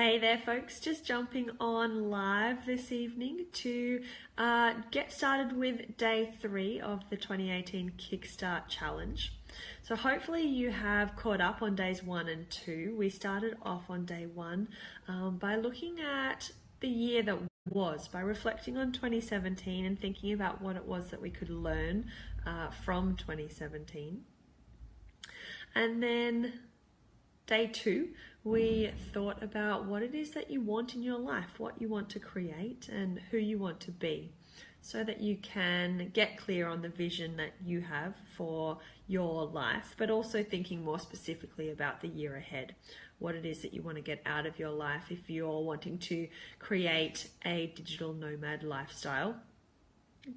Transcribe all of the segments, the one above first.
Hey there folks, just jumping on live this evening to get started with day 3 of the 2018 Kickstart Challenge. So hopefully you have caught up on days 1 and 2. We started off on day 1 by looking at the year that was, by reflecting on 2017 and thinking about what it was that we could learn from 2017. And then day 2, we thought about what it is that you want in your life, what you want to create and who you want to be, so that you can get clear on the vision that you have for your life, but also thinking more specifically about the year ahead, what it is that you want to get out of your life if you're wanting to create a digital nomad lifestyle,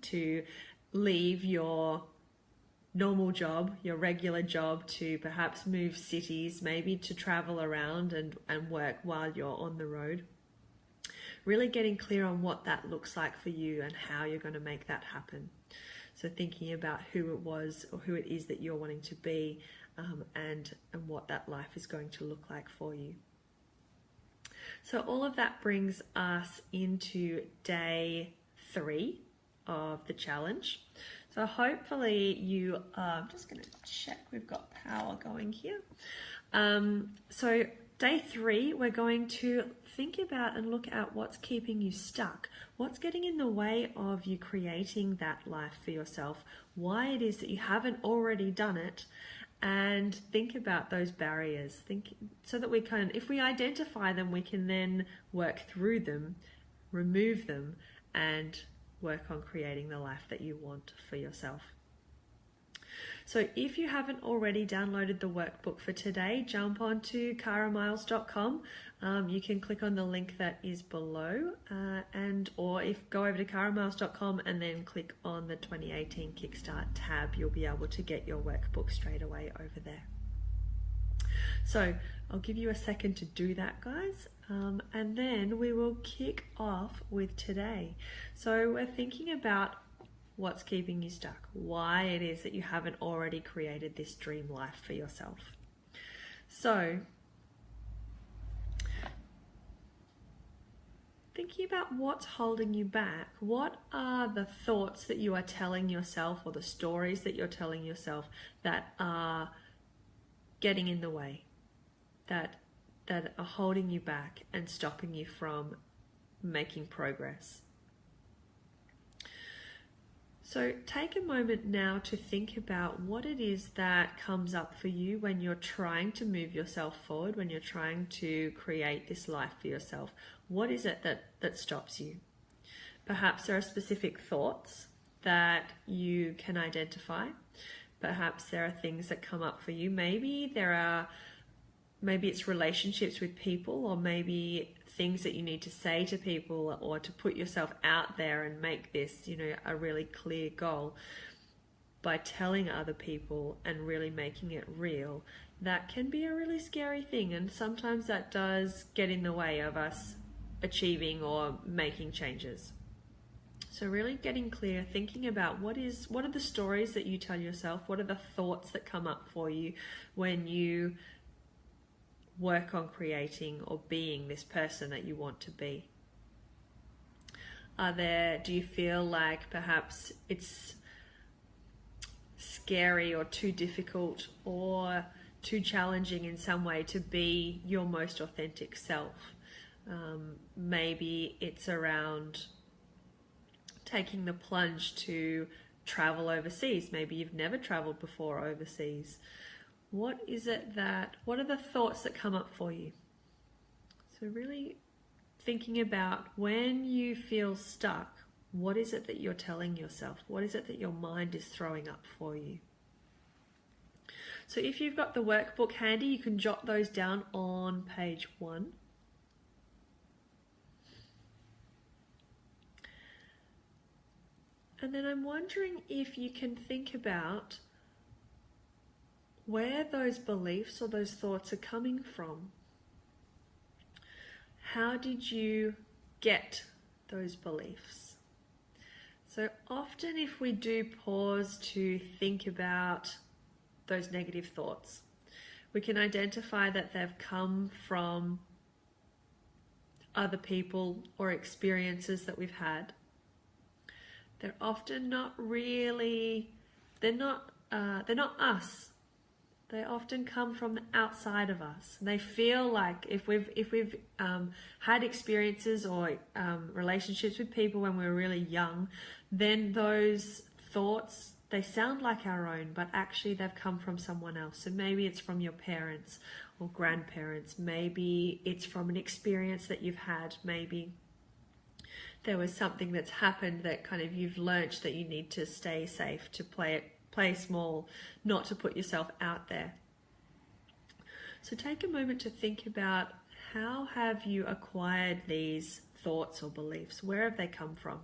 to leave your normal job, your regular job, to perhaps move cities, maybe to travel around and work while you're on the road. Really getting clear on what that looks like for you and how you're going to make that happen. So thinking about who it was or who it is that you're wanting to be and what that life is going to look like for you. So all of that brings us into day 3 of the challenge. So hopefully you are, I'm just going to check we've got power going here. So day 3, we're going to think about and look at what's keeping you stuck, what's getting in the way of you creating that life for yourself, why it is that you haven't already done it, and think about those barriers. Think so that we can, if we identify them, we can then work through them, remove them, and work on creating the life that you want for yourself. So if you haven't already downloaded the workbook for today, jump onto karamiles.com. You can click on the link that is below or if go over to karamiles.com and then click on the 2018 Kickstart tab, you'll be able to get your workbook straight away over there. So I'll give you a second to do that, guys, and then we will kick off with today. So we're thinking about what's keeping you stuck, why it is that you haven't already created this dream life for yourself. So thinking about what's holding you back, what are the thoughts that you are telling yourself or the stories that you're telling yourself that are getting in the way, that are holding you back and stopping you from making progress. So take a moment now to think about what it is that comes up for you when you're trying to move yourself forward, when you're trying to create this life for yourself. What is it that stops you? Perhaps there are specific thoughts that you can identify. Perhaps there are things that come up for you. Maybe it's relationships with people, or maybe things that you need to say to people or to put yourself out there and make this, a really clear goal. By telling other people and really making it real, that can be a really scary thing, and sometimes that does get in the way of us achieving or making changes. So really getting clear, thinking about what are the stories that you tell yourself, what are the thoughts that come up for you when you work on creating or being this person that you want to be. Do you feel like perhaps it's scary or too difficult or too challenging in some way to be your most authentic self? Maybe it's around taking the plunge to travel overseas. Maybe you've never traveled before overseas. What are the thoughts that come up for you? So really thinking about when you feel stuck, what is it that you're telling yourself? What is it that your mind is throwing up for you? So if you've got the workbook handy, you can jot those down on page 1. And then I'm wondering if you can think about where those beliefs or those thoughts are coming from. How did you get those beliefs? So often if we do pause to think about those negative thoughts, we can identify that they've come from other people or experiences that we've had, they're often not really, they're not us. They often come from the outside of us. They feel like if we've had experiences or relationships with people when we were really young, then those thoughts, they sound like our own, but actually they've come from someone else. So maybe it's from your parents or grandparents. Maybe it's from an experience that you've had. Maybe there was something that's happened that kind of you've learnt that you need to stay safe, to play small, not to put yourself out there. So take a moment to think about, how have you acquired these thoughts or beliefs? Where have they come from?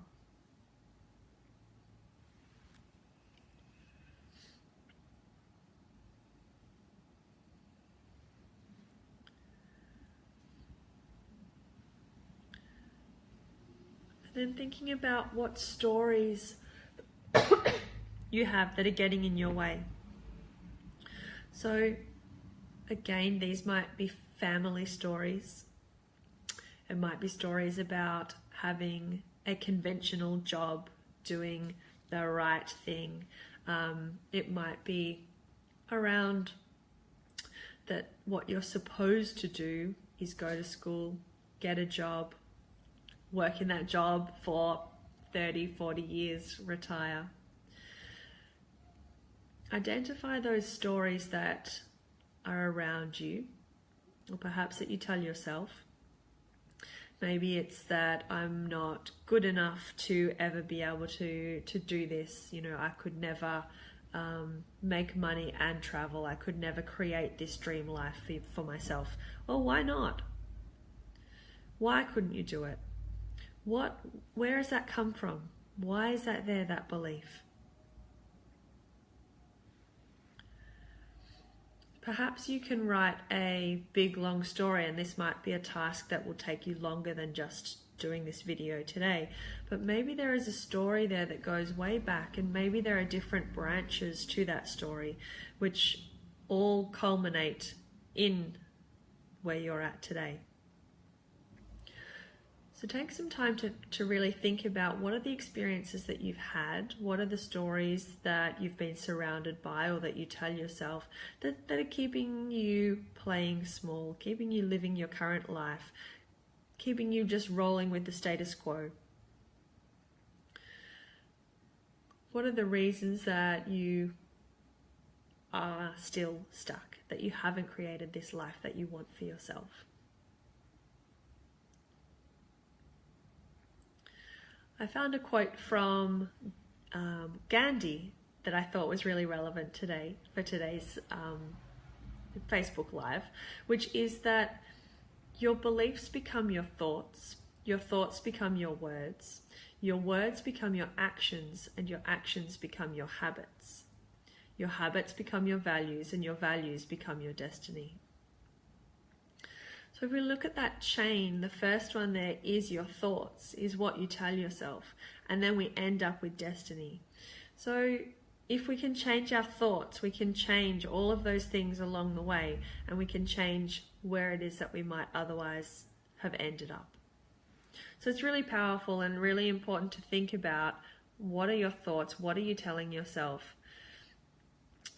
And then thinking about what stories you have that are getting in your way. So again, these might be family stories. It might be stories about having a conventional job, doing the right thing. It might be around that what you're supposed to do is go to school, get a job, work in that job for 30, 40 years, retire. Identify those stories that are around you, or perhaps that you tell yourself. Maybe it's that I'm not good enough to ever be able to do this. You know, I could never make money and travel. I could never create this dream life for myself. Well, why not? Why couldn't you do it? Where has that come from? Why is that there, that belief? Perhaps you can write a big long story, and this might be a task that will take you longer than just doing this video today, but maybe there is a story there that goes way back, and maybe there are different branches to that story which all culminate in where you're at today. So take some time to really think about, what are the experiences that you've had, what are the stories that you've been surrounded by or that you tell yourself that are keeping you playing small, keeping you living your current life, keeping you just rolling with the status quo. What are the reasons that you are still stuck, that you haven't created this life that you want for yourself? I found a quote from Gandhi that I thought was really relevant today for today's Facebook Live, which is that your beliefs become your thoughts become your words become your actions, and your actions become your habits. Your habits become your values, and your values become your destiny. So if we look at that chain, the first one there is your thoughts, is what you tell yourself, and then we end up with destiny. So if we can change our thoughts, we can change all of those things along the way, and we can change where it is that we might otherwise have ended up. So it's really powerful and really important to think about, what are your thoughts, what are you telling yourself?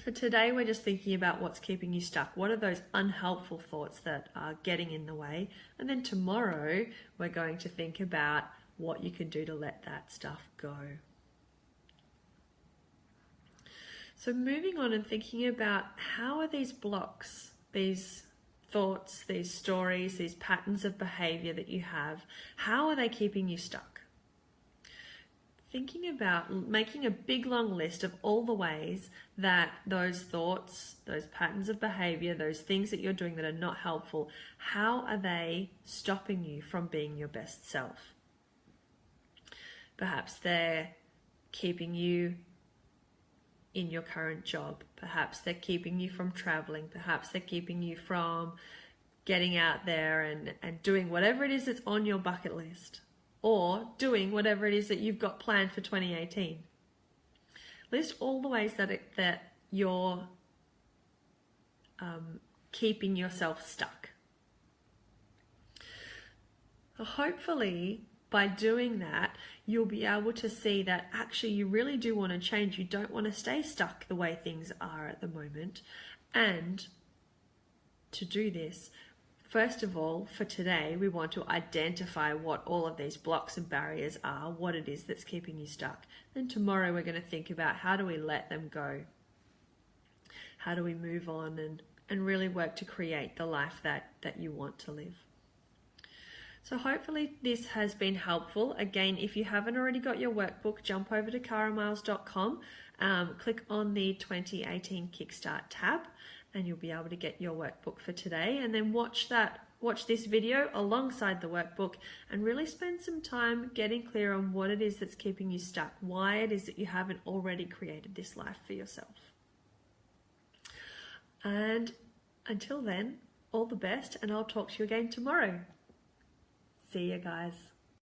So today we're just thinking about what's keeping you stuck. What are those unhelpful thoughts that are getting in the way? And then tomorrow we're going to think about what you can do to let that stuff go. So moving on and thinking about, how are these blocks, these thoughts, these stories, these patterns of behavior that you have, how are they keeping you stuck? Thinking about making a big long list of all the ways that those thoughts, those patterns of behavior, those things that you're doing that are not helpful, how are they stopping you from being your best self? Perhaps they're keeping you in your current job. Perhaps they're keeping you from traveling. Perhaps they're keeping you from getting out there and doing whatever it is that's on your bucket list, or doing whatever it is that you've got planned for 2018. List all the ways that you're keeping yourself stuck. Hopefully, by doing that, you'll be able to see that actually you really do want to change. You don't want to stay stuck the way things are at the moment. And to do this, first of all, for today, we want to identify what all of these blocks and barriers are, what it is that's keeping you stuck. Then tomorrow we're going to think about how do we let them go? How do we move on and really work to create the life that you want to live? So hopefully this has been helpful. Again, if you haven't already got your workbook, jump over to caramiles.com, click on the 2018 Kickstart tab, and you'll be able to get your workbook for today. And then watch this video alongside the workbook and really spend some time getting clear on what it is that's keeping you stuck, why it is that you haven't already created this life for yourself. And until then, all the best, and I'll talk to you again tomorrow. See you guys.